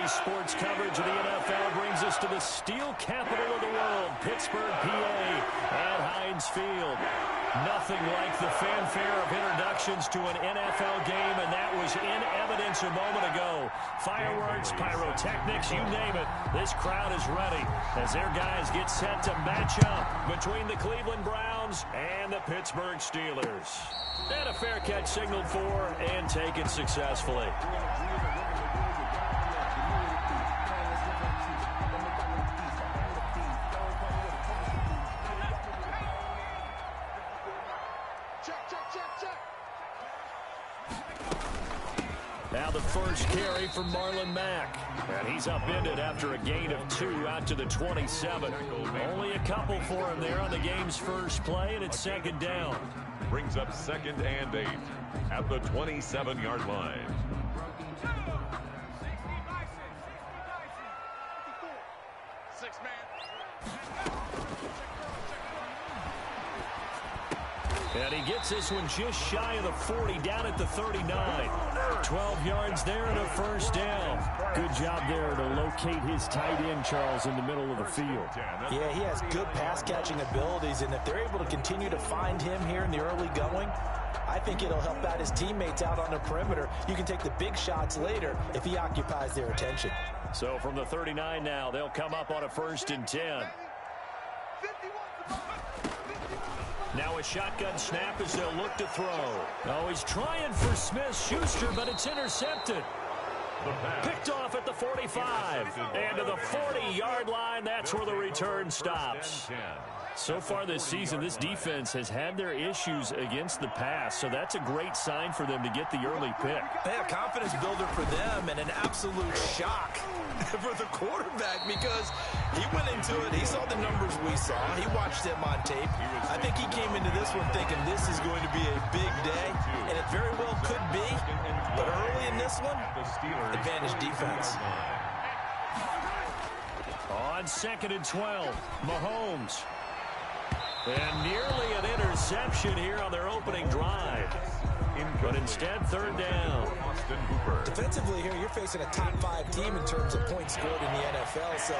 Daily sports coverage of the NFL brings us to the steel capital of the world, Pittsburgh, PA, at Heinz Field. Nothing like the fanfare of introductions to an NFL game, and that was in evidence a moment ago. Fireworks, pyrotechnics, you name it. This crowd is ready as their guys get set to match up between the Cleveland Browns and the Pittsburgh Steelers. And a fair catch signaled for and taken successfully. Now the first carry from Marlon Mack. And he's upended after a gain of 2 out to the 27. Only a couple for him there on the game's first play, and it's second down. Brings up 2nd and 8 at the 27-yard line. And he gets this one just shy of the 40, down at the 39. 12 yards there and a first down. Good job there to locate his tight end, Charles, in the middle of the field. Yeah, he has good pass-catching abilities, and if they're able to continue to find him here in the early going, I think it'll help out his teammates out on the perimeter. You can take the big shots later if he occupies their attention. So from the 39 now, they'll come up on a 1st and 10. Now a shotgun snap as they'll look to throw. Oh, he's trying for Smith-Schuster, but it's intercepted. Picked off at the 45. And to the 40-yard line, that's where the return stops. So far this season, this defense has had their issues against the pass, so that's a great sign for them to get the early pick. Yeah, confidence builder for them and an absolute shock for the quarterback because he went into it. He saw the numbers we saw. He watched them on tape. I think he came into this one thinking this is going to be a big day, and it very well could be. But early in this one, advantage defense. On 2nd and 12, Mahomes. And nearly an interception here on their opening drive. But instead, 3rd down. Defensively here, you're facing a top 5 team in terms of points scored in the NFL. So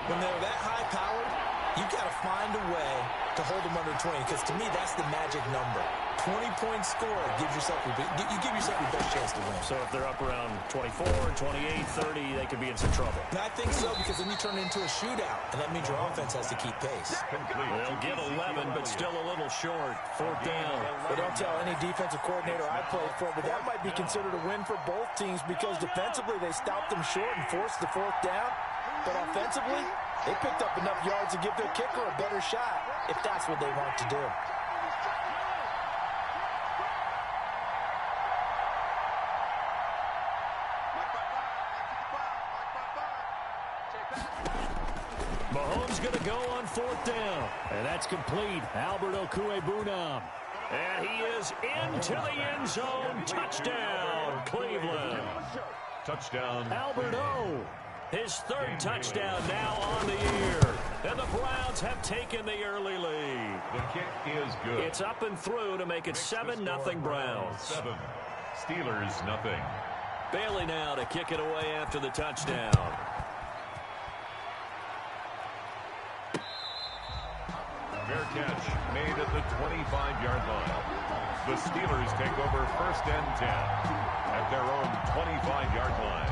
when they're that high-powered, you've got to find a way to hold them under 20. Because to me, that's the magic number. 20-point score gives yourself you give yourself your best chance to win. So if they're up around 24, 28, 30, they could be in some trouble. And I think so, because then you turn it into a shootout, and that means your offense has to keep pace. They'll get 11, but still a little short. 4th down. But don't tell any defensive coordinator I played for, but that might be considered a win for both teams because defensively they stopped them short and forced the 4th down. But offensively, they picked up enough yards to give their kicker a better shot if that's what they want to do. Mahomes going to go on 4th down. And that's complete. Albert Okwuegbunam. And he is into the end zone. Touchdown, Cleveland. Touchdown. Albert O. His 3rd touchdown now on the year. And the Browns have taken the early lead. The kick is good. It's up and through to make it 7-0 Browns. 7. Steelers, nothing. Bailey now to kick it away after the touchdown. Fair catch made at the 25-yard line. The Steelers take over 1st and 10 at their own 25-yard line.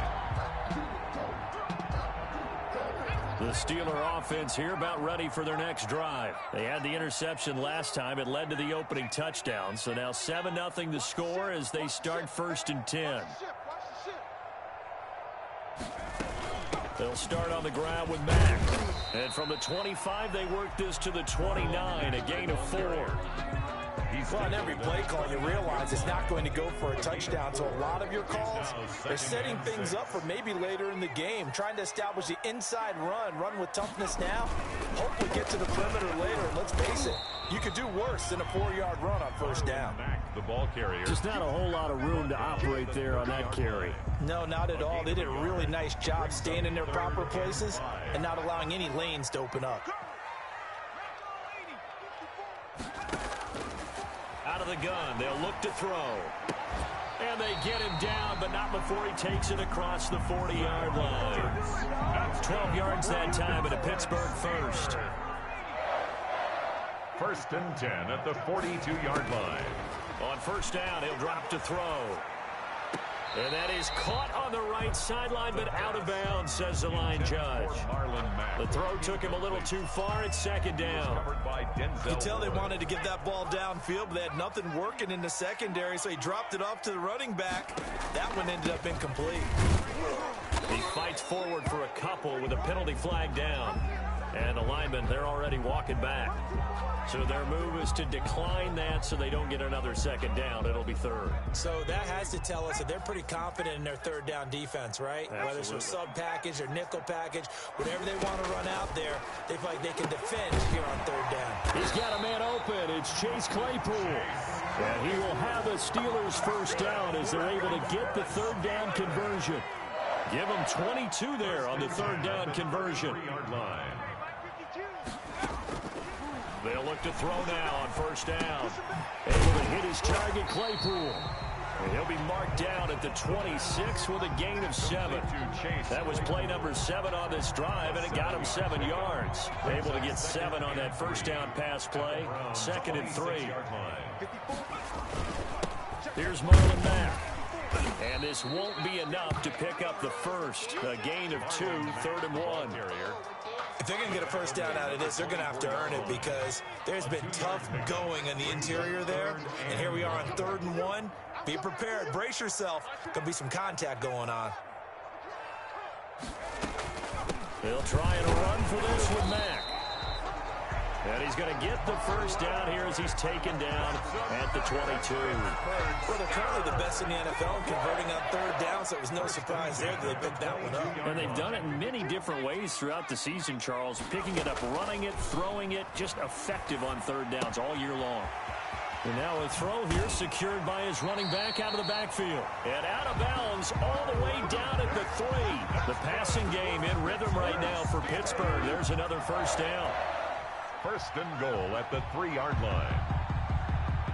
The Steeler offense here about ready for their next drive. They had the interception last time. It led to the opening touchdown. So now 7-0 the score as they start 1st and 10. They'll start on the ground with Mack. And from the 25, they work this to the 29, a gain of 4. Well, on every play call, you realize it's not going to go for a touchdown. So a lot of your calls are setting things up for maybe later in the game, trying to establish the inside run with toughness now, hopefully get to the perimeter later. And let's face it, you could do worse than a 4-yard run on 1st down. The ball carrier. Just not a whole lot of room to operate there on that carry. No, not at all. They did a really nice job staying in their proper places and not allowing any lanes to open up. Out of the gun, they'll look to throw. And they get him down, but not before he takes it across the 40-yard line. 12 yards that time, and a Pittsburgh first. First and 10 at the 42-yard line. On first down, he'll drop to throw. And that is caught on the right sideline, but out of bounds, says the line judge. The throw took him a little too far. It's second down. You could tell they wanted to get that ball downfield, but they had nothing working in the secondary, so he dropped it off to the running back. That one ended up incomplete. He fights forward for a couple with a penalty flag down. And the linemen, they're already walking back. So their move is to decline that so they don't get another second down. It'll be third. So that has to tell us that they're pretty confident in their third down defense, right? Absolutely. Whether it's a sub package or nickel package, whatever they want to run out there, they feel like they can defend here on third down. He's got a man open. It's Chase Claypool. And he will have a Steelers first down as they're able to get the third down conversion. Give him 22 there on the third down conversion. They'll look to throw now on first down. Able to hit his target, Claypool. And he'll be marked down at the 26 with a gain of 7. That was play number 7 on this drive, and it got him 7 yards. Able to get 7 on that first down pass play. Second and 3. Here's Marlon Mack. And this won't be enough to pick up the first. A gain of 2, third and 1. If they're going to get a first down out of this, they're going to have to earn it because there's been tough going in the interior there. And here we are on third and 1. Be prepared. Brace yourself. Going to be some contact going on. They'll try and run for this with Mack. And he's going to get the first down here as he's taken down at the 22. Well, they're currently the best in the NFL in converting on third down, so it was no surprise there that they picked that one up. And they've done it in many different ways throughout the season, Charles. Picking it up, running it, throwing it, just effective on third downs all year long. And now a throw here secured by his running back out of the backfield. And out of bounds all the way down at the 3. The passing game in rhythm right now for Pittsburgh. There's another first down. First and goal at the 3-yard line.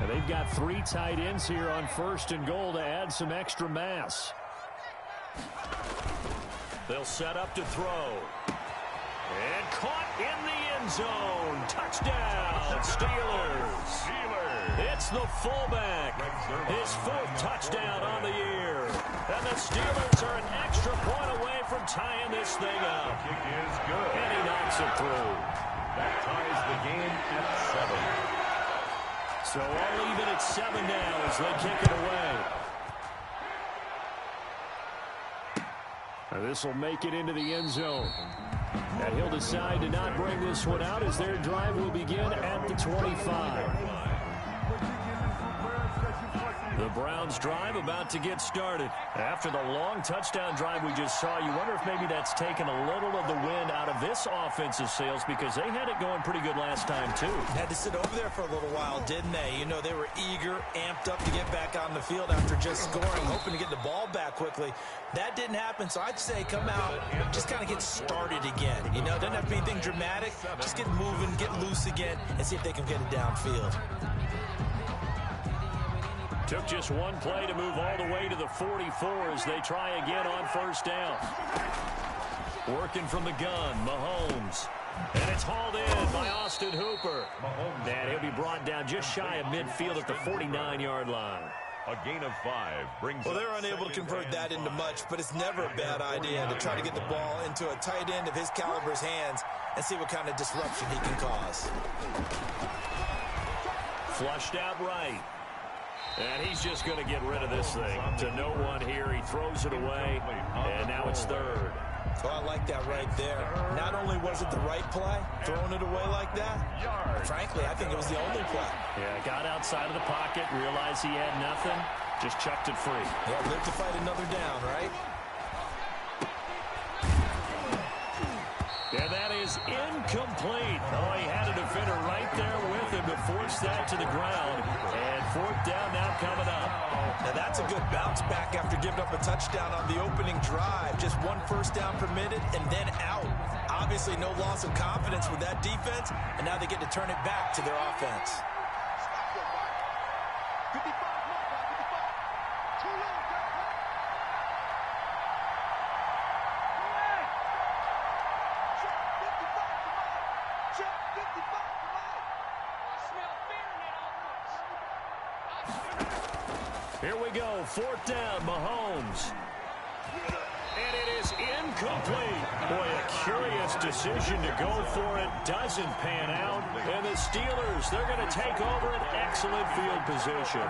And they've got 3 tight ends here on first and goal to add some extra mass. They'll set up to throw. And caught in the end zone. Touchdown, Steelers. It's the fullback. His 4th touchdown on the year. And the Steelers are an extra point away from tying this thing up. Kick is good. And he knocks it through. That ties the game at 7. So all even at 7 now as they kick it away. And this will make it into the end zone. And he'll decide to not bring this one out as their drive will begin at the 25. The Browns drive about to get started. After the long touchdown drive we just saw, you wonder if maybe that's taken a little of the wind out of this offensive sails because they had it going pretty good last time too. Had to sit over there for a little while, didn't they? You know, they were eager, amped up to get back on the field after just scoring, hoping to get the ball back quickly. That didn't happen, so I'd say come out, just kind of get started again. You know, doesn't have to be anything dramatic. Just get moving, get loose again, and see if they can get it downfield. Took just one play to move all the way to the 44 as they try again on first down. Working from the gun, Mahomes. And it's hauled in by Austin Hooper. And he'll be brought down just shy of midfield at the 49-yard line. A gain of 5 brings. Well, they're unable to convert that into much, but it's never a bad idea to try to get the ball into a tight end of his caliber's hands and see what kind of disruption he can cause. Flushed out right. And he's just going to get rid of this thing. To no one here. He throws it away. And now it's third. Oh, I like that right there. Not only was it the right play, throwing it away like that, frankly, I think it was the only play. Yeah, got outside of the pocket, realized he had nothing, just chucked it free. Yeah, live to fight another down, right? And that is incomplete. Oh, he had a defender right there with him to force that to the ground. And fourth down now coming up. Now that's a good bounce back after giving up a touchdown on the opening drive. Just one first down permitted and then out. Obviously no loss of confidence with that defense, and now they get to turn it back to their offense. Here we go, 4th down, Mahomes. And it is incomplete. Boy, a curious decision to go for it. Doesn't pan out. And the Steelers, they're going to take over an excellent field position.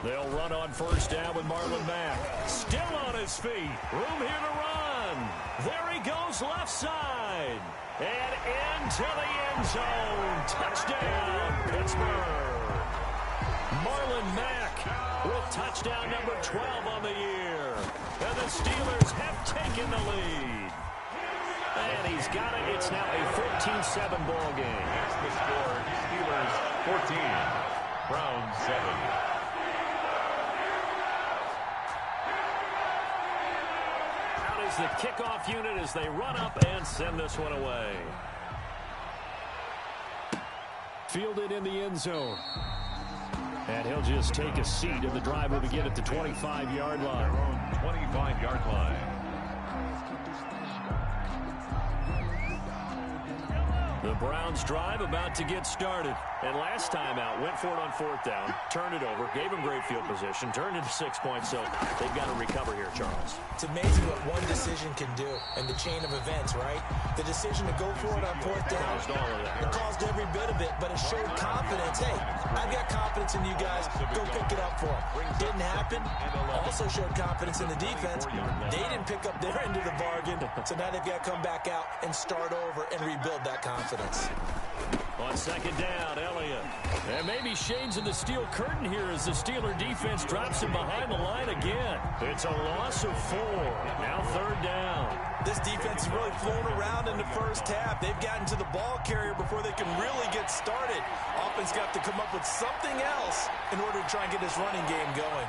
They'll run on 1st down with Marlon Mack. Still on his feet. Room here to run. There he goes left side. And into the end zone. Touchdown, Pittsburgh. Marlon Mack with touchdown number 12 on the year. And the Steelers have taken the lead. And he's got it. It's now a 14-7 ball game. That's the score. Steelers 14, Browns 7. The kickoff unit as they run up and send this one away. Fielded in the end zone. And he'll just take a seat, and the drive will begin at the 25-yard line. 25-yard line. The Browns drive about to get started. And last time out, went for it on 4th down, turned it over, gave them great field position, turned into 6 points, so they've got to recover here, Charles. It's amazing what one decision can do in the chain of events, right? The decision to go for it on 4th down, it caused every bit of it, but it showed confidence. Hey, I've got confidence in you guys. Go pick it up for them. Didn't happen. Also showed confidence in the defense. They didn't pick up their end of the bargain, so now they've got to come back out and start over and rebuild that confidence. On 2nd down, Elliott. And maybe shades in the steel curtain here as the Steeler defense drops him behind the line again. It's a loss of 4. Now 3rd down. This defense has really flown around in the first half. They've gotten to the ball carrier before they can really get started. Offense got to come up with something else in order to try and get this running game going.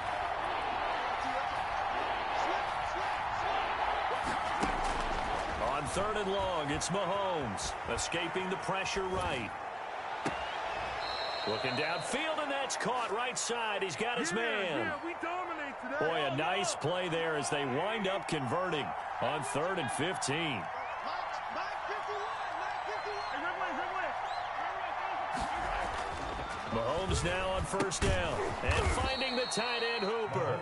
On 3rd and long, it's Mahomes escaping the pressure right. Looking downfield, and that's caught right side. He's got his man. Boy, a nice play there as they wind up converting on 3rd and 15. Mahomes now on 1st down and finding the tight end Hooper.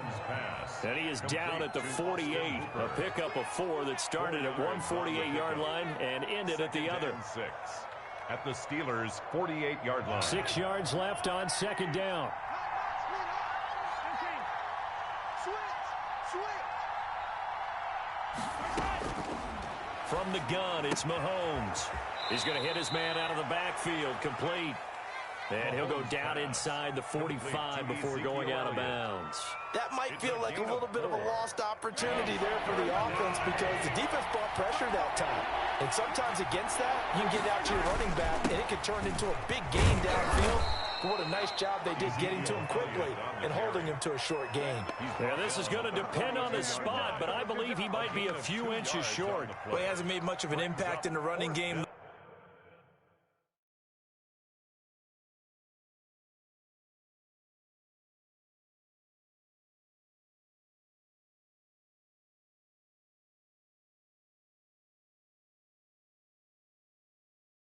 And he is down at the 48. A pickup of 4 that started at one 48-yard line and ended at the other. 6 at the Steelers' 48-yard line. 6 yards left on 2nd down. From the gun, it's Mahomes. He's going to hit his man out of the backfield, complete. And he'll go down inside the 45 before going out of bounds. That might feel like a little bit of a lost opportunity there for the offense because the defense brought pressure that time. And sometimes against that, you can get out to your running back, and it could turn into a big gain downfield. What a nice job they did getting to him quickly and holding him to a short gain. Yeah, this is going to depend on the spot, but I believe he might be a few inches short. Well, he hasn't made much of an impact in the running game.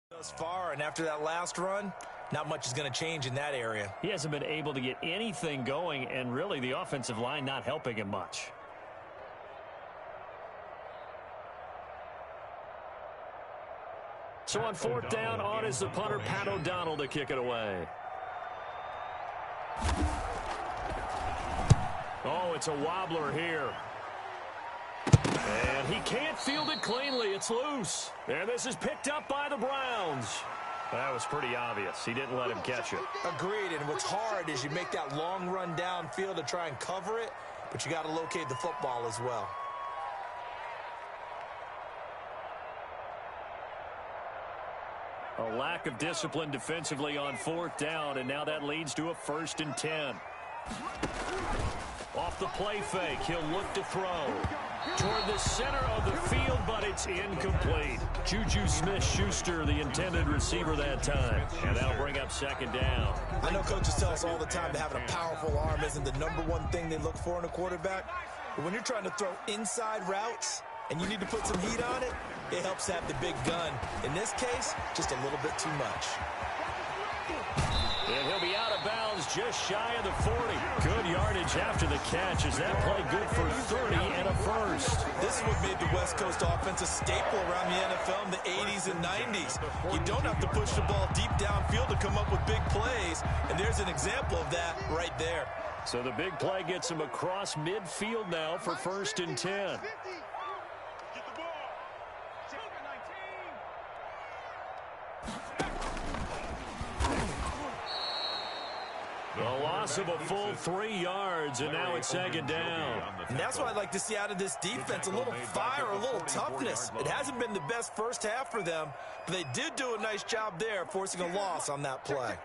Thus far, and after that last run, not much is going to change in that area. He hasn't been able to get anything going, and really the offensive line not helping him much. So on 4th down, on is the punter, Pat O'Donnell, to kick it away. Oh, it's a wobbler here. And he can't field it cleanly. It's loose. And this is picked up by the Browns. That was pretty obvious. He didn't let him catch it. Agreed, and what's hard is you make that long run downfield to try and cover it, but you got to locate the football as well. A lack of discipline defensively on 4th down, and now that leads to a 1st and 10. Off the play fake, he'll look to throw. Toward the center of the field, but it's incomplete. Juju Smith-Schuster, the intended receiver that time. And that'll bring up second down. I know coaches tell us all the time that having a powerful arm isn't the #1 thing they look for in a quarterback. But when you're trying to throw inside routes and you need to put some heat on it, it helps have the big gun. In this case, just a little bit too much. And he'll be out of bounds just shy of the 40. Good yardage after the catch. Is that play good for 30 and a first? This would made the West Coast offense a staple around the NFL in the 80s and 90s. You don't have to push the ball deep downfield to come up with big plays, and there's an example of that right there. So the big play gets him across midfield now for 1st and 10. A loss of a full 3 yards, and now it's 2nd down. And that's what I'd like to see out of this defense, a little fire, a little toughness. It hasn't been the best first half for them, but they did do a nice job there, forcing a loss on that play.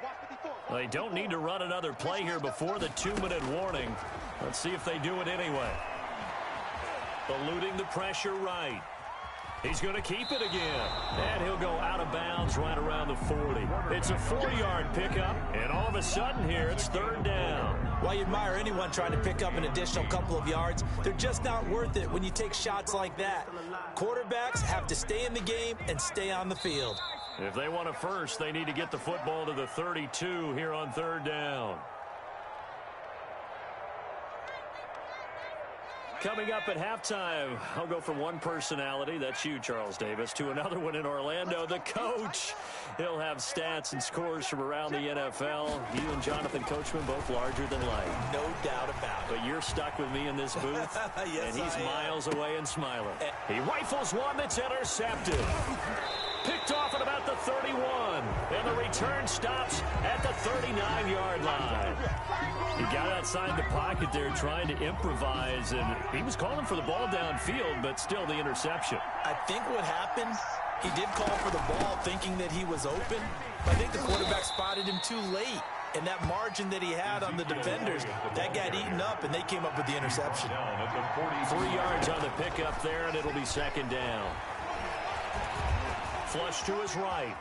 They don't need to run another play here before the 2-minute warning. Let's see if they do it anyway. Eluding the pressure right. He's going to keep it again. And he'll go out of bounds right around the 40. It's a 4-yard pickup, and all of a sudden here, it's 3rd down. While you admire anyone trying to pick up an additional couple of yards, they're just not worth it when you take shots like that. Quarterbacks have to stay in the game and stay on the field. If they want a first, they need to get the football to the 32 here on 3rd down. Coming up at halftime, I'll go from one personality, that's you, Charles Davis, to another one in Orlando, the coach. He'll have stats and scores from around the NFL. You and Jonathan Coachman both larger than life. No doubt about it. But you're stuck with me in this booth, yes, and he's miles away and smiling. He rifles one that's intercepted. Picked off at about the 31, and the return stops at the 39-yard line. He got outside the pocket there trying to improvise, and he was calling for the ball downfield, but still the interception. I think what happened, he did call for the ball thinking that he was open, but I think the quarterback spotted him too late. And that margin that he had on the defenders, that got eaten up, and they came up with the interception. 3 yards on the pickup there, and it'll be 2nd down. Flush to his right.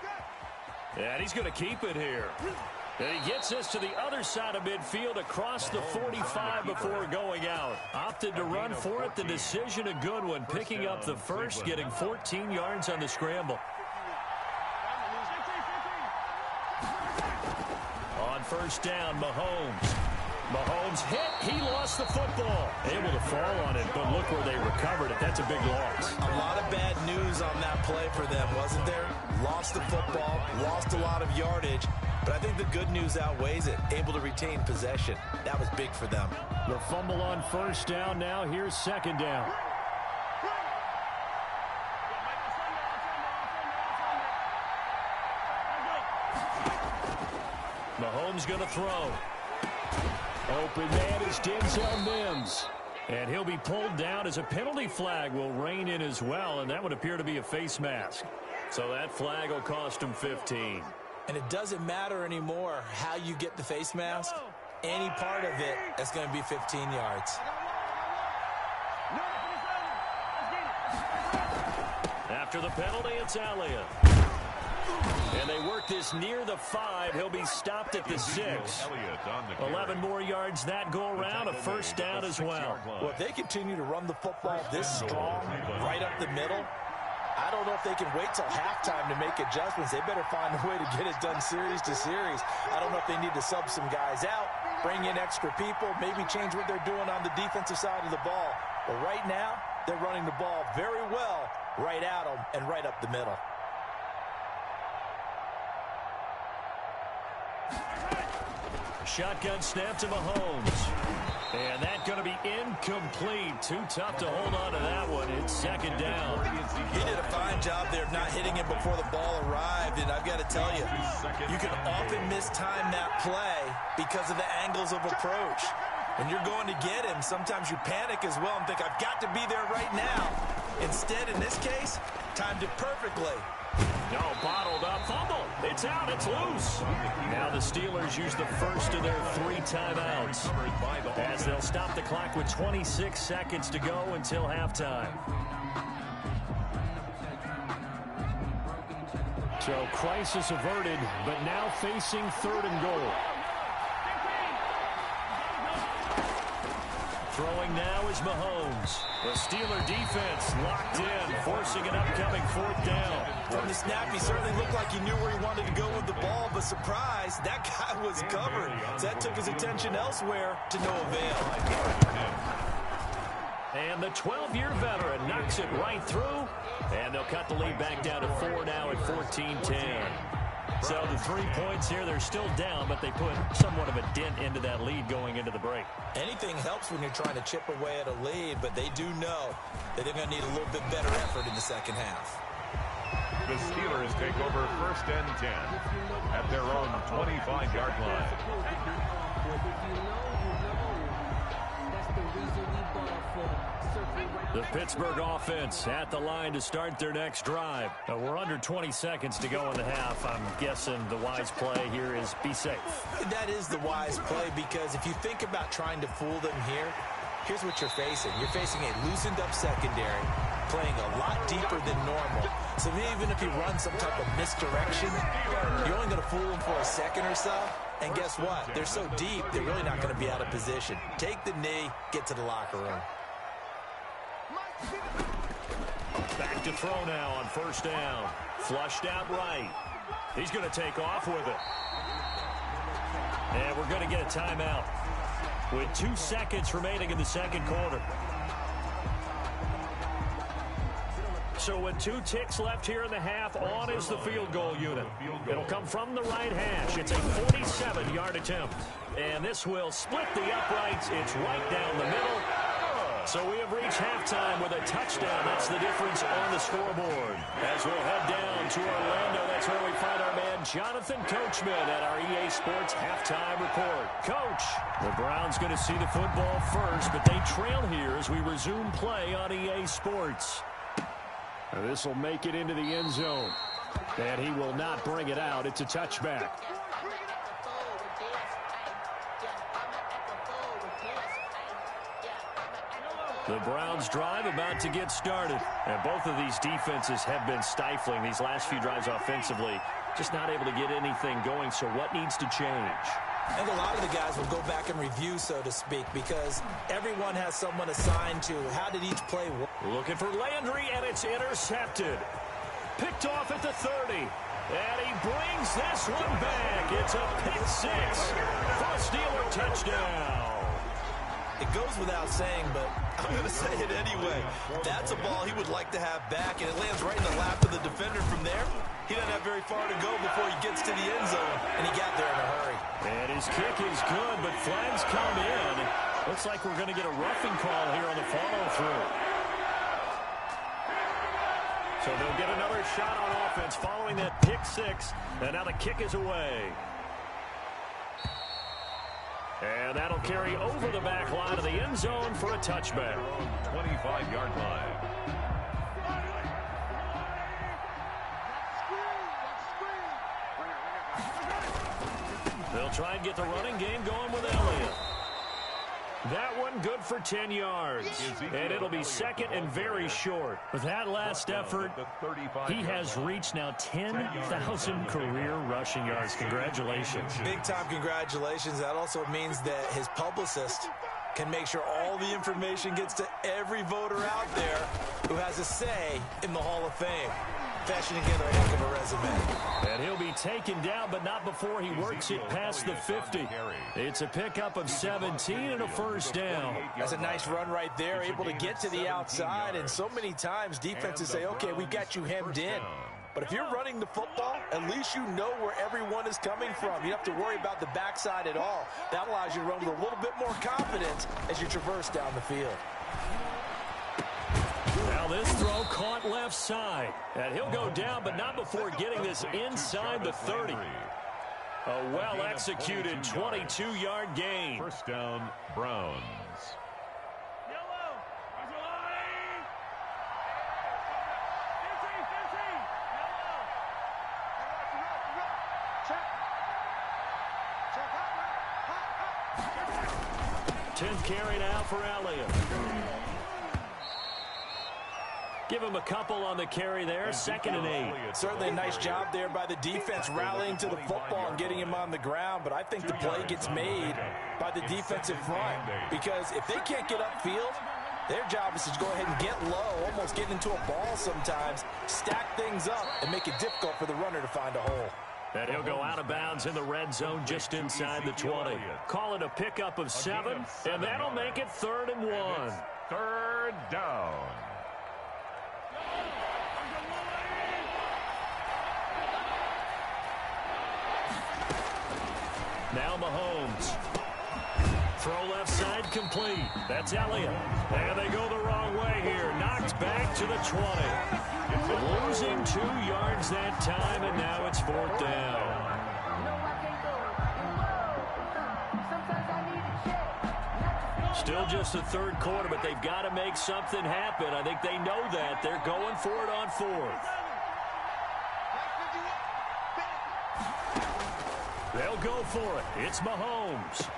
And he's going to keep it here. And he gets us to the other side of midfield across the 45 before going out. Opted to run for it. The decision a good one. Picking up the first, getting 14 yards on the scramble. On 1st down, Mahomes. Mahomes hit. He lost the football. Able to fall on it, but look where they recovered it. That's a big loss. A lot of bad news on that play for them, wasn't there? Lost the football, lost a lot of yardage, but I think the good news outweighs it. Able to retain possession. That was big for them. The fumble on 1st down now. Here's 2nd down. Mahomes going to throw. Open man is Denzel Mims. And he'll be pulled down as a penalty flag will rein in as well, and that would appear to be a face mask. So that flag will cost him 15. And it doesn't matter anymore how you get the face mask. Any part of it is going to be 15 yards. After the penalty, it's Elliott. And they work this near the 5. He'll be stopped at the 6. 11 more yards that go around. A 1st down as well. Well, if they continue to run the football this strong, right up the middle, I don't know if they can wait till halftime to make adjustments. They better find a way to get it done series to series. I don't know if they need to sub some guys out, bring in extra people, maybe change what they're doing on the defensive side of the ball. But right now, they're running the ball very well right at them and right up the middle. Shotgun snap to Mahomes. And that's going to be incomplete. Too tough to hold on to that one. It's 2nd down. He did a fine job there of not hitting him before the ball arrived. And I've got to tell you, you can often mistime that play because of the angles of approach. When you're going to get him, sometimes you panic as well and think, I've got to be there right now. Instead, in this case, timed it perfectly. No, bottled up. Fumble. It's out. It's loose. Now the Steelers use the first of their 3 timeouts, as they'll stop the clock with 26 seconds to go until halftime. So crisis averted, but now facing 3rd and goal. Throwing now is Mahomes. The Steeler defense locked in, forcing an upcoming 4th down. From the snap, he certainly looked like he knew where he wanted to go with the ball, but surprise, that guy was covered. So that took his attention elsewhere to no avail. And the 12-year veteran knocks it right through, and they'll cut the lead back down to 4 now at 14-10. So the 3 points here, they're still down, but they put somewhat of a dent into that lead going into the break. Anything helps when you're trying to chip away at a lead, but they do know that they're going to need a little bit better effort in the second half. The Steelers take over 1st and 10 at their own 25-yard line. The Pittsburgh offense at the line to start their next drive. We're under 20 seconds to go in the half. I'm guessing the wise play here is be safe. That is the wise play, because if you think about trying to fool them here, here's what you're facing. You're facing a loosened up secondary, playing a lot deeper than normal. So even if you run some type of misdirection, you're only going to fool them for a second or so. And guess what? They're so deep, they're really not going to be out of position. Take the knee, get to the locker room. Back to throw now on 1st down. Flushed out right. He's going to take off with it. And we're going to get a timeout with 2 seconds remaining in the second quarter. So with 2 ticks left here in the half, on is the field goal unit. It'll come from the right hash. It's a 47-yard attempt. And this will split the uprights. It's right down the middle. So we have reached halftime with a touchdown. That's the difference on the scoreboard. As we'll head down to Orlando, that's where we find our man Jonathan Coachman at our EA Sports Halftime Report. Coach, the Browns going to see the football first, but they trail here as we resume play on EA Sports. This will make it into the end zone. And he will not bring it out. It's a touchback. The Browns drive about to get started. And both of these defenses have been stifling these last few drives offensively. Just not able to get anything going. So what needs to change? I think a lot of the guys will go back and review, so to speak, because everyone has someone assigned to how did each play work. Looking for Landry, and it's intercepted. Picked off at the 30. And he brings this one back. It's a pick 6 for a Steeler touchdown. It goes without saying, but I'm going to say it anyway. That's a ball he would like to have back, and it lands right in the lap of the defender from there. He doesn't have very far to go before he gets to the end zone, and he got there in a hurry. And his kick is good, but flags come in. Looks like we're going to get a roughing call here on the follow-through. So they'll get another shot on offense following that pick 6, and now the kick is away. And that'll carry over the back line of the end zone for a touchback. 25-yard line. They'll try and get the running game going with Elliott. That one good for 10 yards. And it'll be second and very short. With that last effort, he has reached now 10,000 career rushing yards. Congratulations. Big-time congratulations. That also means that his publicist can make sure all the information gets to every voter out there who has a say in the Hall of Fame. Fashioning together a heck of a resume. And he'll be taken down, but not before he works it past the 50. It's a pickup of 17 and a first down. That's a nice run right there, able to get to the outside. And so many times defenses say, okay, we've got you hemmed in. But if you're running the football, at least you know where everyone is coming from. You don't have to worry about the backside at all. That allows you to run with a little bit more confidence as you traverse down the field. Now this throw caught left side. And he'll go down, but not before getting this inside the 30. A well-executed 22-yard gain. First down, Browns. 10th carry now for Elliott. Give him a couple on the carry there. 2nd and 8. Certainly a nice job there by the defense rallying to the football and getting him on the ground. But I think the play gets made by the defensive front, because if they can't get upfield, their job is to go ahead and get low, almost get into a ball sometimes, stack things up, and make it difficult for the runner to find a hole. And he'll go out of bounds in the red zone just inside the 20. Call it a pickup of 7, and that'll make it 3rd and 1. 3rd down. Now Mahomes. Throw left side complete. That's Elliott. And they go the wrong way here. Knocked back to the 20. Losing 2 yards that time, and now it's 4th down. Still just the 3rd quarter, but they've got to make something happen. I think they know that. They're going for it on 4th. They'll go for it. It's Mahomes.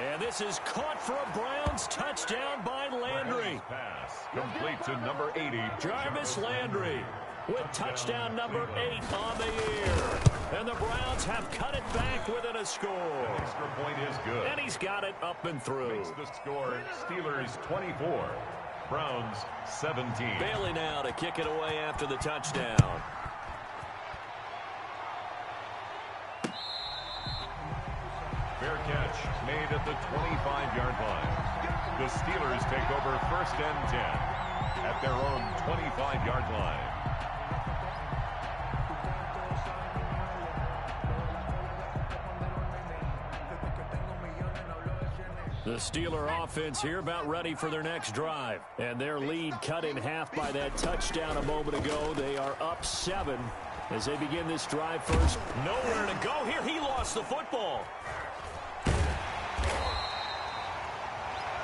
And this is caught for a Browns touchdown by Landry. Pass complete to number 80. Jarvis Landry with touchdown number 8 on the year. And the Browns have cut it back within a score. The extra point is good. And he's got it up and through. Makes the score Steelers 24, Browns 17. Bailey now to kick it away after the touchdown. Fair catch made at the 25-yard line. The Steelers take over 1st and 10 at their own 25-yard line. The Steeler offense here about ready for their next drive. And their lead cut in half by that touchdown a moment ago. They are up 7 as they begin this drive first. Nowhere to go here. He lost the football.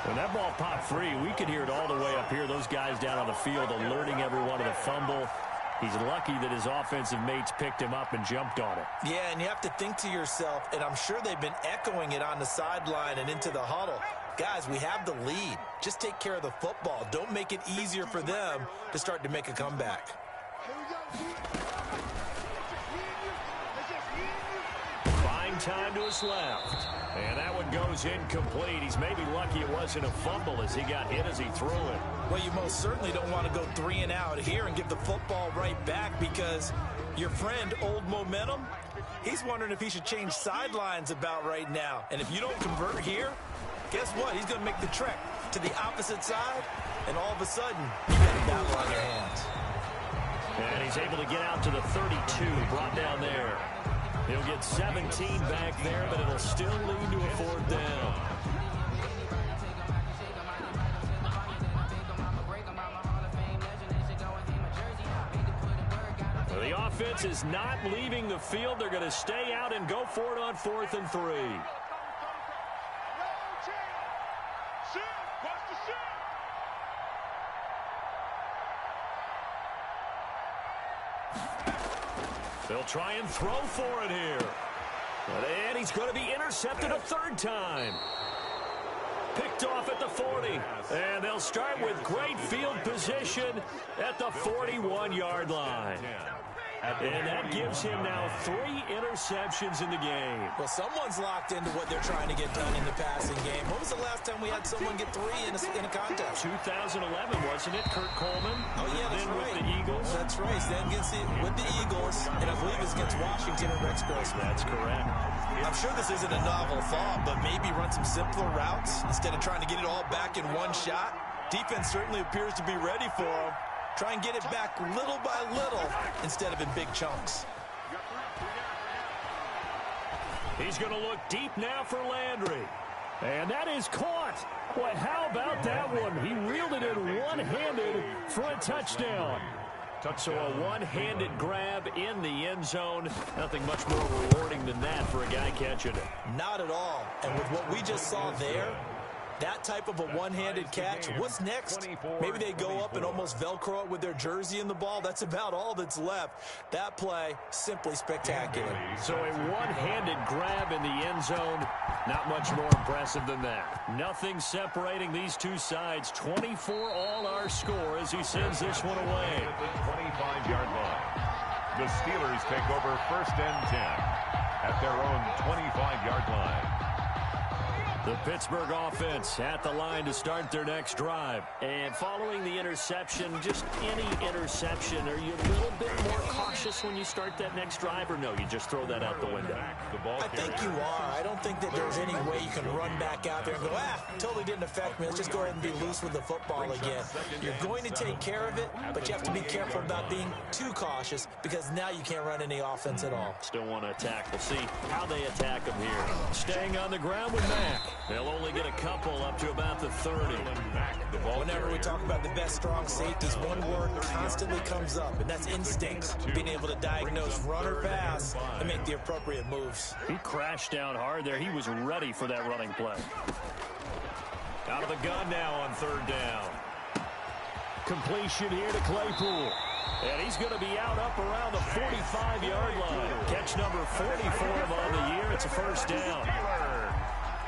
When that ball popped free, we could hear it all the way up here. Those guys down on the field alerting everyone of the fumble. He's lucky that his offensive mates picked him up and jumped on it. Yeah, and you have to think to yourself, and I'm sure they've been echoing it on the sideline and into the huddle. Guys, we have the lead. Just take care of the football. Don't make it easier for them to start to make a comeback. Fine time to his left. And that one goes incomplete. He's maybe lucky it wasn't a fumble as he got hit as he threw it. Well, you most certainly don't want to go 3 and out here and give the football right back, because your friend, Old Momentum, he's wondering if he should change sidelines about right now. And if you don't convert here, guess what? He's going to make the trek to the opposite side, and all of a sudden, you got a battle on your hands. And he's able to get out to the 32, brought down there. He'll get 17 back there, but it'll still lead to a 4th down. The offense is not leaving the field. They're going to stay out and go for it on 4th and 3. They'll try and throw for it here. And he's going to be intercepted a 3rd time. Picked off at the 40. And they'll start with great field position at the 41-yard line. And that gives him now 3 interceptions in the game. Well, someone's locked into what they're trying to get done in the passing game. When was the last time we had someone get 3 in a contest? 2011, wasn't it? Kurt Coleman. Oh, yeah, that's then right. With the Eagles. That's right. Then with the Eagles, and I believe it's against Washington and Rex Grossman. That's correct. I'm sure this isn't a novel thought, but maybe run some simpler routes instead of trying to get it all back in one shot. Defense certainly appears to be ready for him. Try and get it back little by little instead of in big chunks. He's going to look deep now for Landry. And that is caught. Boy, how about that one? He reeled it in one-handed for a touchdown. So a one-handed grab in the end zone. Nothing much more rewarding than that for a guy catching it. Not at all. And with what we just saw there, That type of a one-handed catch, what's next? Maybe they go up and almost Velcro it with their jersey in the ball. That's about all that's left. That play, simply spectacular. So a one-handed grab in the end zone, not much more impressive than that. Nothing separating these two sides. 24 all our score as he sends this one away. At the 25-yard line. The Steelers take over 1st and 10 at their own 25-yard line. The Pittsburgh offense at the line to start their next drive. And following the interception, just any interception, are you a little bit more cautious when you start that next drive, or no, you just throw that out the window? I think you are. I don't think that there's any way you can run back out there and go, totally didn't affect me. Let's just go ahead and be loose with the football again. You're going to take care of it, but you have to be careful about being too cautious because now you can't run any offense at all. Still want to attack. We'll see how they attack them here. Staying on the ground with Mack. They'll only get a couple up to about the 30. Whenever we talk about the best strong safeties, one word constantly comes up, and that's instincts. Being able to diagnose run or pass and make the appropriate moves. He crashed down hard there. He was ready for that running play. Out of the gun now on 3rd down. Completion here to Claypool. And he's going to be out up around the 45-yard line. Catch number 40 for him on the year. It's a 1st down.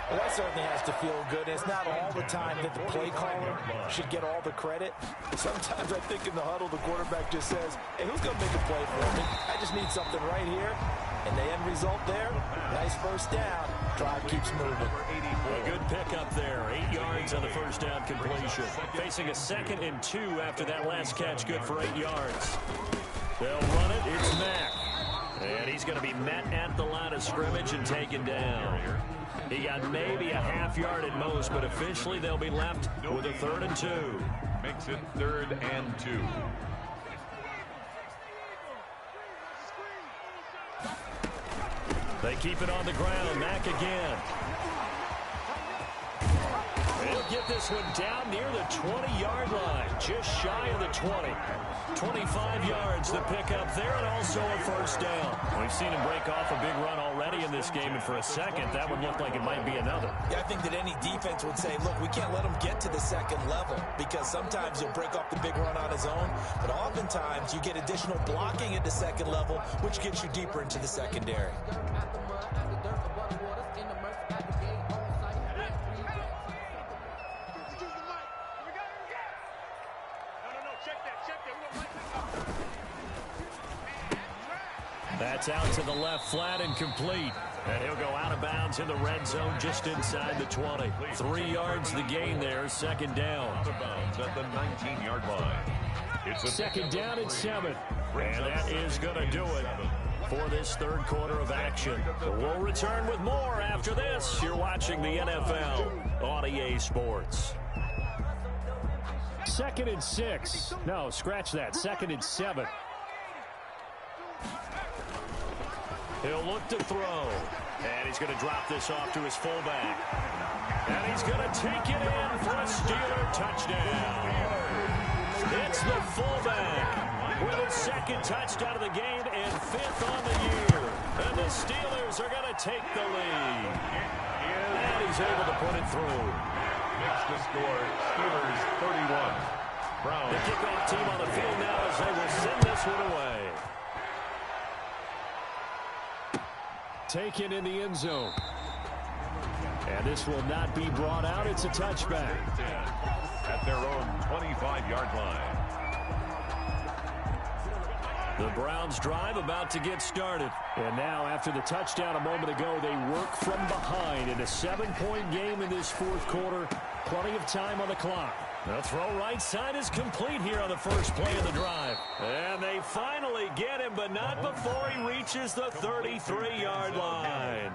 Well, that certainly has to feel good. It's not all the time that the play caller should get all the credit. Sometimes I think in the huddle, the quarterback just says, hey, who's going to make a play for me? I just need something right here. And the end result there, nice 1st down. Drive keeps moving. A good pickup there. 8 yards on the 1st down completion. Facing a 2nd and 2 after that last catch, good for 8 yards. They'll run it. It's Mack. And he's going to be met at the line of scrimmage and taken down. He got maybe a half yard at most, but officially they'll be left with a 3rd and 2. Makes it 3rd and 2. They keep it on the ground. Mack again. He'll get this one down near the 20-yard line, just shy of the 20. 25 yards to pick up there, and also a 1st down. We've seen him break off a big run already in this game, and for a second, that would look like it might be another. Yeah, I think that any defense would say, look, we can't let him get to the 2nd level because sometimes he'll break off the big run on his own, but oftentimes you get additional blocking at the 2nd level, which gets you deeper into the secondary. That's out to the left flat and complete. And he'll go out of bounds in the red zone just inside the 20. 3 yards the gain there, 2nd down. Out of bounds at the 19-yard line. It's a 2nd down and 7. And that is going to do it for this 3rd quarter of action. We'll return with more after this. You're watching the NFL on EA Sports. 2nd and 6. No, scratch that. 2nd and 7. He'll look to throw. And he's going to drop this off to his fullback. And he's going to take it in for a Steeler touchdown. It's the fullback with his 2nd touchdown of the game and 5th on the year. And the Steelers are going to take the lead. And he's able to put it through. Next to score, Steelers 31. Brown. The kickoff team on the field now as they will send this one away. Taken in the end zone. And this will not be brought out. It's a touchback. At their own 25-yard line. The Browns drive about to get started. And now after the touchdown a moment ago, they work from behind in a 7-point game in this 4th quarter. Plenty of time on the clock. The throw right side is complete here on the first play of the drive. And they finally get him, but not before he reaches the 33-yard line.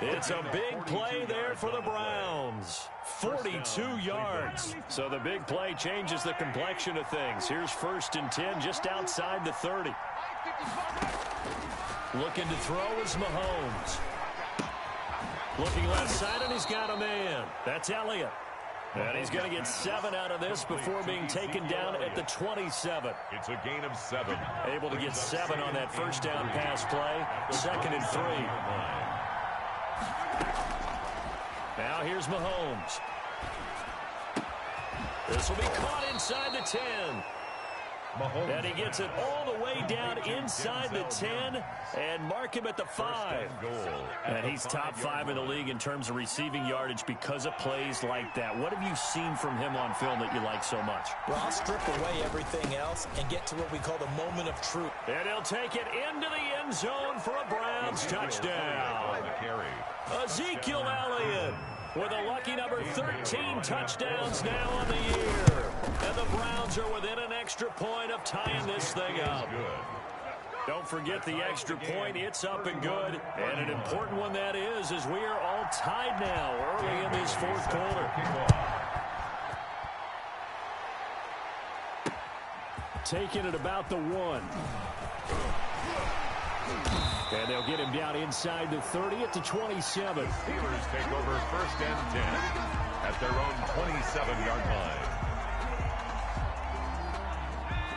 It's a big play there for the Browns. 42 yards. So the big play changes the complexion of things. Here's 1st and 10 just outside the 30. Looking to throw is Mahomes. Looking left side, and he's got a man. That's Elliott. And he's going to get 7 out of this before being taken down at the 27. It's a gain of 7. Able to get 7 on that 1st down pass play. 2nd and 3. Now here's Mahomes. This will be caught inside the 10. Mahomes. And he gets it all the way down inside the 10 and mark him at the 5. And he's top 5 in the league in terms of receiving yardage because of plays like that. What have you seen from him on film that you like so much? Well, I'll strip away everything else and get to what we call the moment of truth. And he'll take it into the end zone for a Browns touchdown. Ezekiel Elliott with a lucky number 13 touchdowns now on the year. And the Browns are within an extra point of tying this thing up. Don't forget the extra point. It's up and good. And an important one that is, as we are all tied now early in this fourth quarter. Taking it about the 1. And they'll get him down inside the 30 at the 27. Steelers take over first and 10 at their own 27-yard line.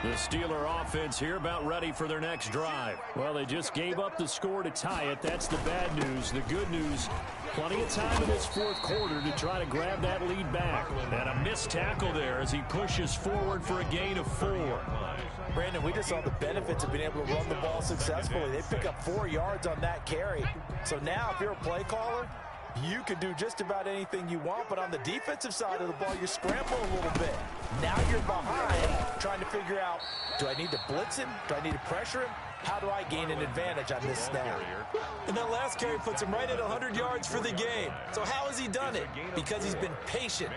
The Steeler offense here about ready for their next drive. Well, they just gave up the score to tie it. That's the bad news. The good news, plenty of time in this fourth quarter to try to grab that lead back. And a missed tackle there as he pushes forward for a gain of 4. Brandon, we just saw the benefits of being able to run the ball successfully. They pick up 4 yards on that carry. So now if you're a play caller, you can do just about anything you want, but on the defensive side of the ball, you scramble a little bit. Now you're behind, trying to figure out, do I need to blitz him? Do I need to pressure him? How do I gain an advantage on this snap? And that last carry puts him right at 100 yards for the game. So how has he done it? Because he's been patient,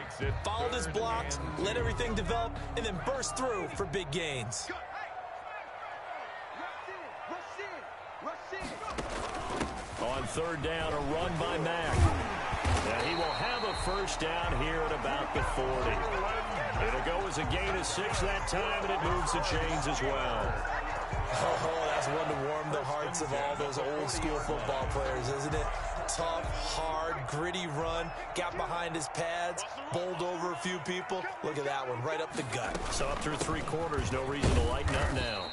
followed his blocks, let everything develop, and then burst through for big gains. On third down, a run by Mack. Now he will have a first down here at about the 40. It'll go as a gain of 6 that time, and it moves the chains as well. Oh, that's one to warm the hearts of all those old-school football players, isn't it? Tough, hard, gritty run, got behind his pads, bowled over a few people. Look at that one, right up the gut. So up through 3 quarters, no reason to lighten up now.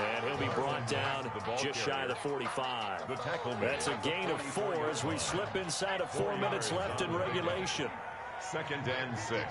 And he'll be brought down just shy of the 45. That's a gain of 4 as we slip inside of 4 minutes left in regulation. 2nd and 6.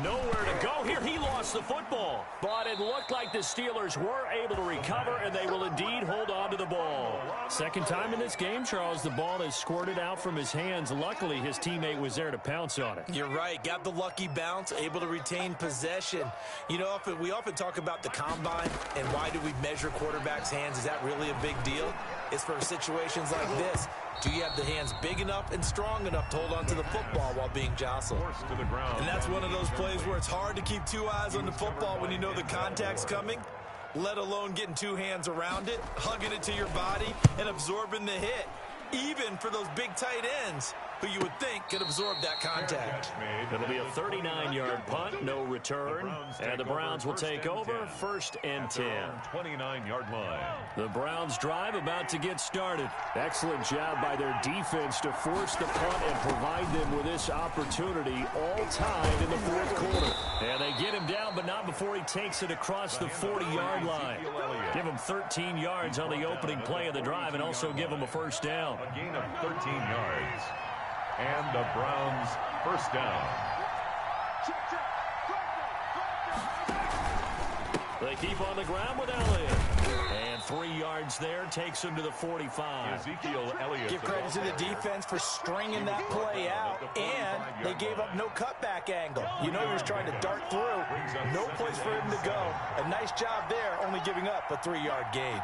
Nowhere to go here. He lost the football. But it looked like the Steelers were able to recover, and they will indeed hold on to the ball. Second time in this game, Charles, the ball has squirted out from his hands. Luckily, his teammate was there to pounce on it. You're right. Got the lucky bounce, able to retain possession. You know, we often talk about the combine and why do we measure quarterbacks' hands. Is that really a big deal? It's for situations like this. Do you have the hands big enough and strong enough to hold on to the football while being jostled? And that's one of those plays where it's hard to keep 2 eyes on the football when you know the contact's coming, let alone getting 2 hands around it, hugging it to your body, and absorbing the hit. Even for those big tight ends who you would think could absorb that contact. It'll be a 39-yard punt, no return, and the Browns will take over 1st and 10. 29-yard line. The Browns drive about to get started. Excellent job by their defense to force the punt and provide them with this opportunity, all tied in the fourth quarter. And they get him down, but not before he takes it across the 40-yard line. Give him 13 yards on the opening play of the drive and also give him a first down. A gain of 13 yards. And the Browns first down. They keep on the ground with Elliott. And 3 yards there takes him to the 45. Ezekiel Elliott. Give credit to the defense for stringing that play out, and they gave up no cutback angle. You know he was trying to dart through. No place for him to go. A nice job there, only giving up a 3-yard gain.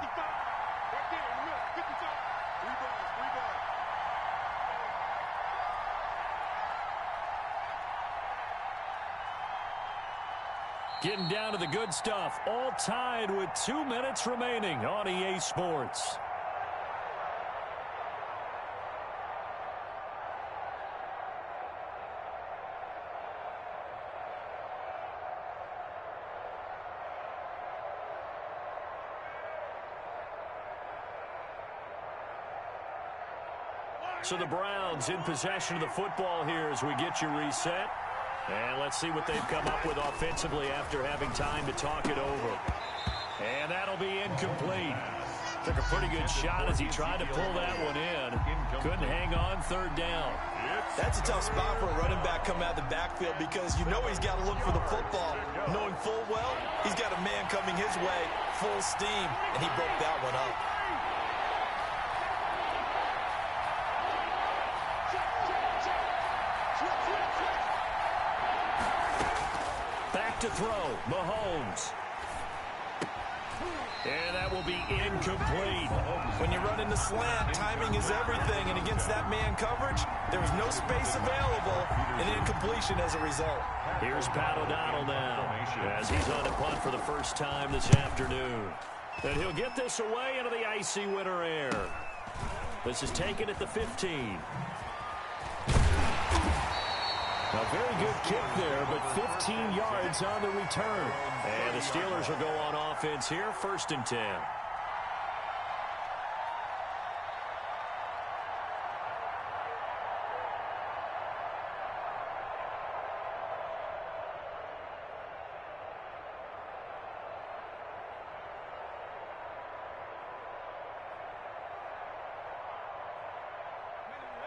Getting down to the good stuff. All tied with 2 minutes remaining on EA Sports. So the Browns in possession of the football here as we get you reset. And let's see what they've come up with offensively after having time to talk it over. And that'll be incomplete. Took a pretty good shot as he tried to pull that one in. Couldn't hang on third down. That's a tough spot for a running back coming out of the backfield because you know he's got to look for the football, knowing full well he's got a man coming his way, full steam, and he broke that one up. Back to throw, Mahomes. And that will be incomplete. When you run in the slant, timing is everything. And against that man coverage, there was no space available. An incompletion as a result. Here's Pat O'Donnell now as he's on to punt for the first time this afternoon. And he'll get this away into the icy winter air. This is taken at the 15. A very good kick there, but 15 yards on the return. And the Steelers will go on offense here, 1st and 10.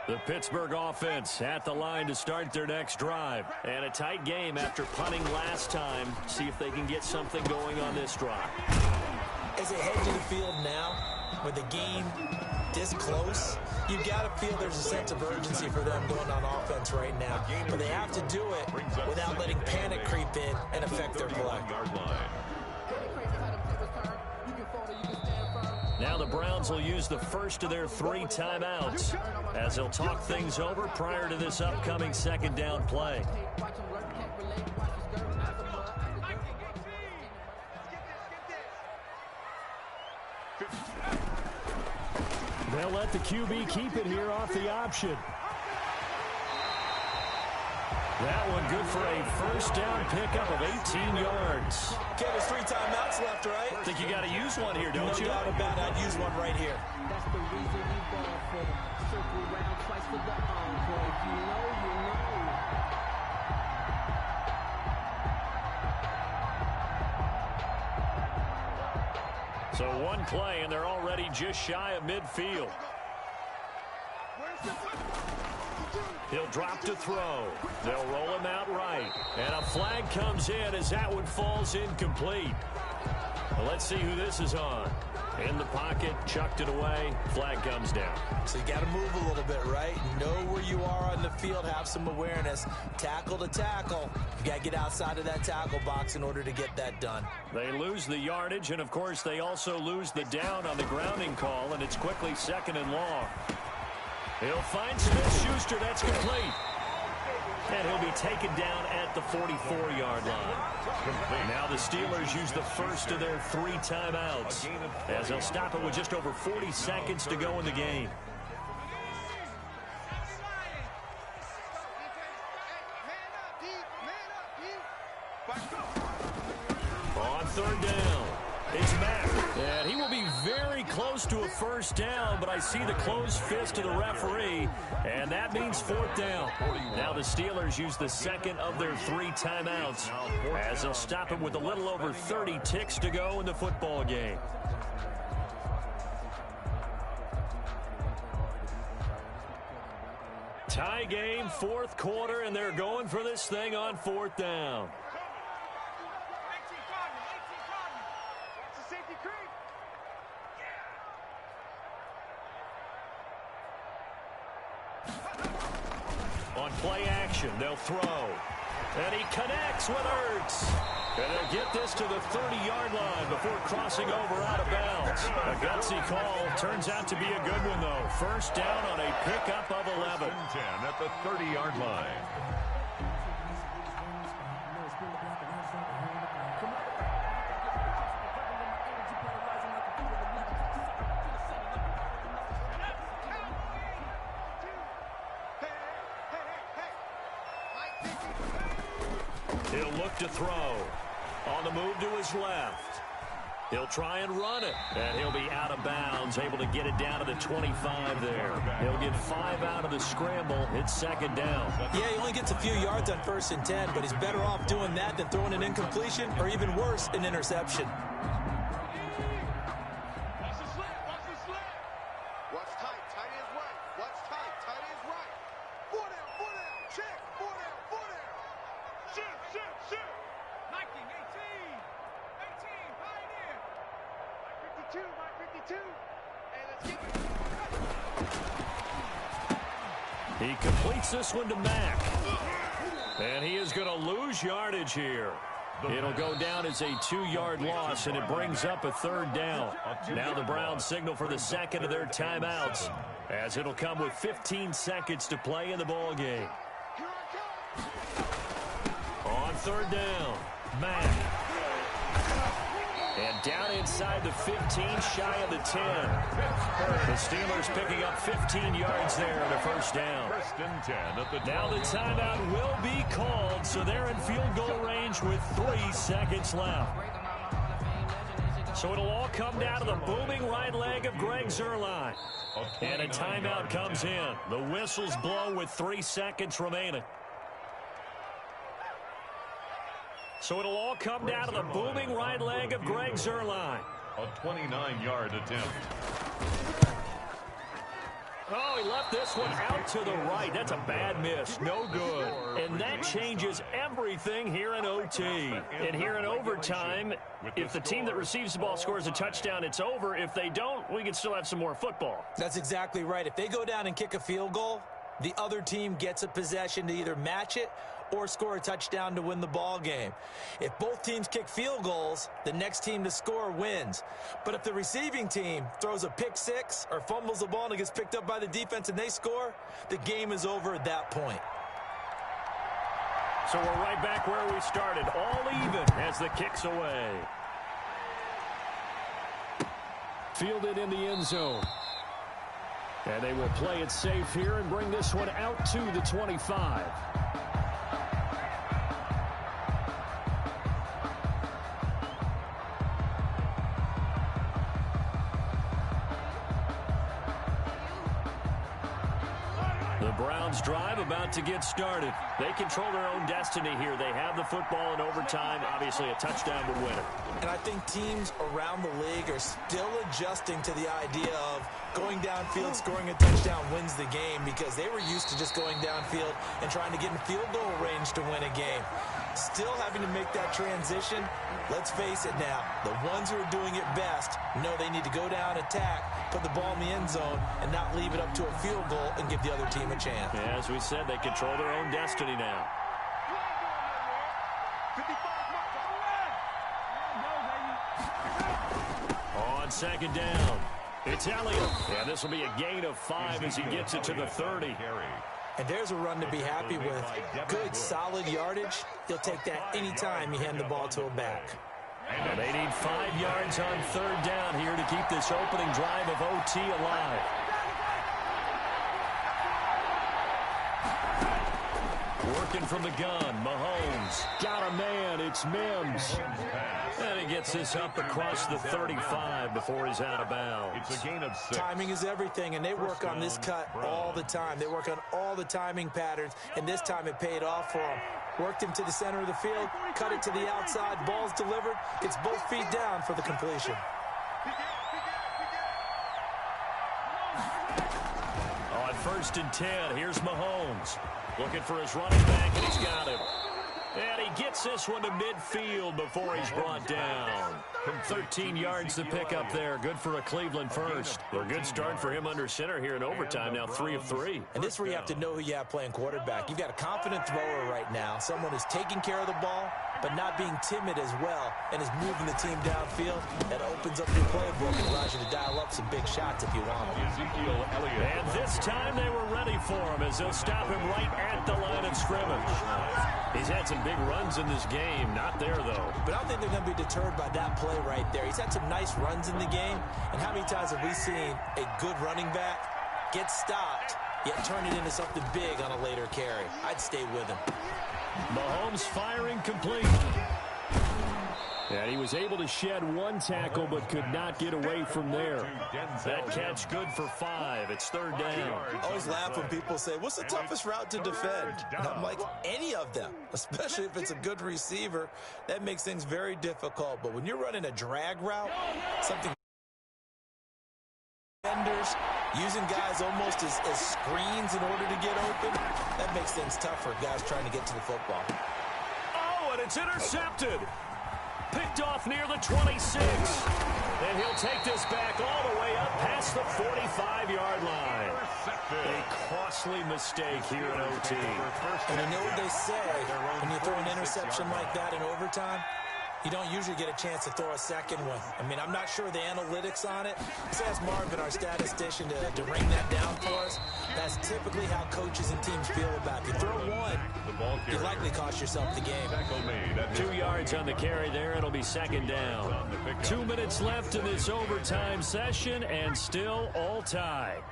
The Pittsburgh offense at the line to start their next drive. And a tight game after punting last time. See if they can get something going on this drive. As they head to the field now, with the game this close, you've got to feel there's a sense of urgency for them going on offense right now. But they have to do it without letting panic creep in and affect their play. Now the Browns will use the first of their 3 timeouts as they'll talk things over prior to this upcoming 2nd down play. They'll let the QB keep it here off the option. That one good for a 1st down pickup of 18 yards. Okay, there's 3 timeouts left, right? I think you got to use one here, don't you? No doubt about it. I'd use one right here. That's the reason we ball for them. Circle around twice for the encore. If you know, you know. So one play, and they're already just shy of midfield. He'll drop to throw. They'll roll him out right. And a flag comes in as that one falls incomplete. Well, let's see who this is on. In the pocket, chucked it away. Flag comes down. So you got to move a little bit, right? Know where you are on the field. Have some awareness. Tackle to tackle. You got to get outside of that tackle box in order to get that done. They lose the yardage, and, of course, they also lose the down on the grounding call, and it's quickly 2nd and long. He'll find Smith-Schuster. That's complete. And he'll be taken down at the 44-yard line. Now the Steelers use the first of their 3 timeouts as they'll stop it with just over 40 seconds to go in the game. On 3rd down, it's Mack. And he will be very close to a 1st down, but I see the closed fist of the referee, and that means 4th down. Now the Steelers use the 2nd of their 3 timeouts as they'll stop it with a little over 30 ticks to go in the football game. Tie game, 4th quarter, and they're going for this thing on 4th down. On play action, they'll throw. And he connects with Ertz. And they'll get this to the 30-yard line before crossing over out of bounds. A gutsy call. Turns out to be a good one, though. 1st down on a pickup of 11. 10 at the 30-yard line. He'll look to throw. On the move to his left. He'll try and run it. And he'll be out of bounds, able to get it down to the 25 there. He'll get 5 out of the scramble. It's 2nd down. Yeah, he only gets a few yards on 1st and 10, but he's better off doing that than throwing an incompletion or even worse, an interception. Watch tight. Tight is right. Watch tight. Tight is right. Four down. Four down. Check. Four down. Four down. Shift. Shift. Shift. 19, 18. 18. Pioneer. Mike 52. Mike 52. Hey, let's get it. He completes this one to Mack. And he is going to lose yardage here. It'll go down as a 2-yard loss, and it brings up a 3rd down. Now the Browns signal for the second of their timeouts, as it'll come with 15 seconds to play in the ball game. On 3rd down, Mack. And down inside the 15, shy of the 10. The Steelers picking up 15 yards there on a 1st down. 1st and 10 at the now the timeout will be called, so they're in field goal range with 3 seconds left. So it'll all come down to the booming right leg of Greg Zuerlein. And a timeout comes in. The whistles blow with 3 seconds remaining. So it'll all come down to the booming right leg of Greg Zuerlein. A 29-yard attempt. Oh, he left this one out to the right. That's a bad miss. No good. And that changes everything here in OT. And here in overtime, if the team that receives the ball scores a touchdown, it's over. If they don't, we can still have some more football. That's exactly right. If they go down and kick a field goal, the other team gets a possession to either match it or score a touchdown to win the ball game. If both teams kick field goals, the next team to score wins. But if the receiving team throws a pick six or fumbles the ball and it gets picked up by the defense and they score, the game is over at that point. So we're right back where we started, all even as the kick's away. Fielded in the end zone. And they will play it safe here and bring this one out to the 25. Browns drive about to get started. They control their own destiny here. They have the football in overtime. Obviously, a touchdown would win it. And I think teams around the league are still adjusting to the idea of going downfield, scoring a touchdown wins the game, because they were used to just going downfield and trying to get in field goal range to win a game. Still having to make that transition. Let's face it now, the ones who are doing it best know they need to go down, attack, put the ball in the end zone, and not leave it up to a field goal and give the other team a chance. Yeah, as we said, they control their own destiny now. On 2nd down, it's Elliott. Yeah, this will be a gain of 5 as he gets it to the 30. And there's a run to be happy with. Good, solid yardage. You'll take that anytime you hand the ball to a back. And they need 5 yards on 3rd down here to keep this opening drive of OT alive. Working from the gun, Mahomes. Got a man, it's Mims. And he gets this up across the 35 before he's out of bounds. It's a gain of 6. Timing is everything, and they work on this cut all the time. They work on all the timing patterns, and this time it paid off for them. Worked him to the center of the field, cut it to the outside, ball's delivered, gets both feet down for the completion. On 1st and 10, here's Mahomes. Looking for his running back, and he's got him. And he gets this one to midfield before he's brought down. 13 yards to pick up there. Good for a Cleveland first. A good start for him under center here in overtime. Now 3 of 3. And this is where you have to know who you have playing quarterback. You've got a confident thrower right now. Someone who's taking care of the ball, but not being timid as well, and is moving the team downfield. That opens up your playbook and allows you to dial up some big shots if you want them. Ezekiel Elliott. And this time they were ready for him as they'll stop him right at the line of scrimmage. He's had some big runs in this game. Not there, though. But I don't think they're going to be deterred by that play right there. He's had some nice runs in the game. And how many times have we seen a good running back get stopped, yet turn it into something big on a later carry? I'd stay with him. Mahomes firing complete. And he was able to shed 1 tackle, but could not get away from there. That catch good for 5. It's 3rd down. I always laugh when people say, what's the toughest route to defend? And I'm like, any of them, especially if it's a good receiver. That makes things very difficult. But when you're running a drag route, something defenders, using guys almost as screens in order to get open. That makes things tough for guys trying to get to the football. Oh, and it's intercepted. Picked off near the 26. And he'll take this back all the way up past the 45-yard line. A costly mistake here in OT. And you know what they say, when you throw an interception like that in overtime, you don't usually get a chance to throw a second one. I mean, I'm not sure the analytics on it. Let's ask Marvin, our statistician, to ring that down for us. That's typically how coaches and teams feel about it. If you throw one, you likely cost yourself the game. 2 yards on the carry there. It'll be second down. 2 minutes left in this overtime session, and still all tied.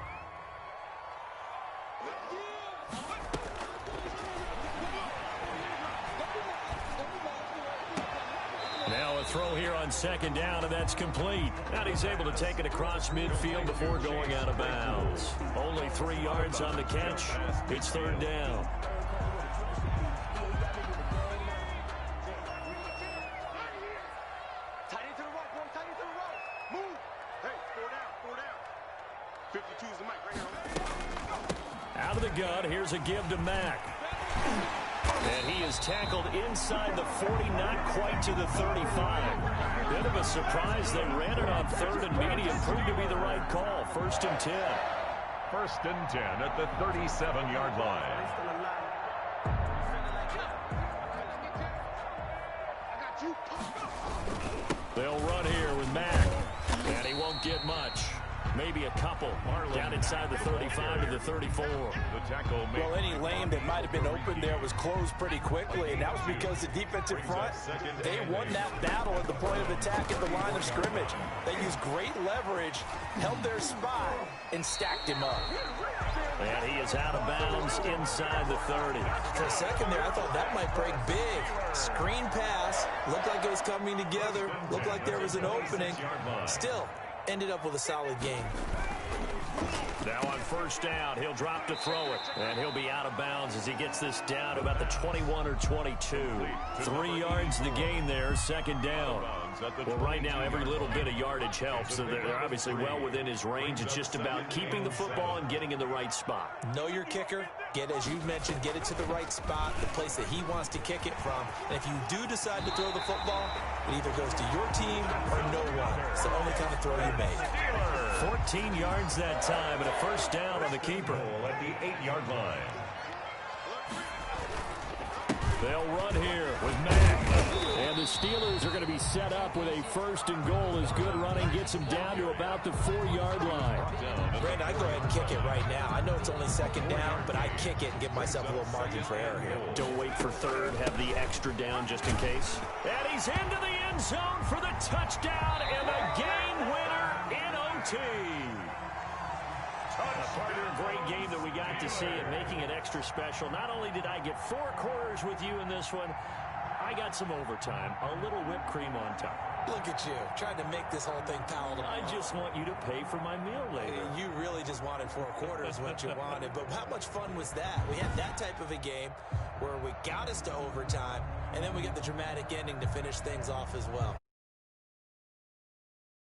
Now a throw here on second down, and that's complete. And he's able to take it across midfield before going out of bounds. Only 3 yards on the catch. It's third down. Tight end to the right, boy. Tight end to the right. Move. Hey, 4 down. 52 is the mic right here. Out of the gun, here's a give to Mack. And he is tackled inside the 40, not quite to the 35. Bit of a surprise. They ran it on third and medium. Proved to be the right call. First and 10. First and 10 at the 37-yard line. They'll run here with Mack. And he won't get much. Maybe a couple. Down inside the 35 to the 34. The tackle made. Well, any lane that might have been open there was closed pretty quickly, and that was because the defensive front, they won that battle at the point of attack at the line of scrimmage. They used great leverage, held their spot, and stacked him up. And he is out of bounds inside the 30. For a second there, I thought that might break big. Screen pass, looked like it was coming together, looked like there was an opening. Still, ended up with a solid game. Now on first down, he'll drop to throw it. And he'll be out of bounds as he gets this down to about the 21 or 22. 3 yards the gain there, second down. Well, right now, every little bit of yardage helps. So they're obviously well within his range. It's just about keeping the football and getting in the right spot. Know your kicker. Get, as you mentioned, get it to the right spot, the place that he wants to kick it from. And if you do decide to throw the football, it either goes to your team or no one. It's the only kind of throw you make. 14 yards that time and a first down on the keeper. At the 8-yard line. They'll run here with Mack. And the Steelers are going to be set up with a first and goal as good running gets them down to about the 4-yard line. Brandon, I go ahead and kick it right now. I know it's only second down, but I kick it and give myself a little margin for error here. Don't wait for third. Have the extra down just in case. And he's into the end zone for the touchdown and the game winner in OT. Part of a great game that we got to see and making it extra special. Not only did I get 4 quarters with you in this one, I got some overtime, a little whipped cream on top. Look at you, trying to make this whole thing palatable. I just want you to pay for my meal later. You really just wanted 4 quarters, what you wanted. But how much fun was that? We had that type of a game where we got us to overtime, and then we get the dramatic ending to finish things off as well.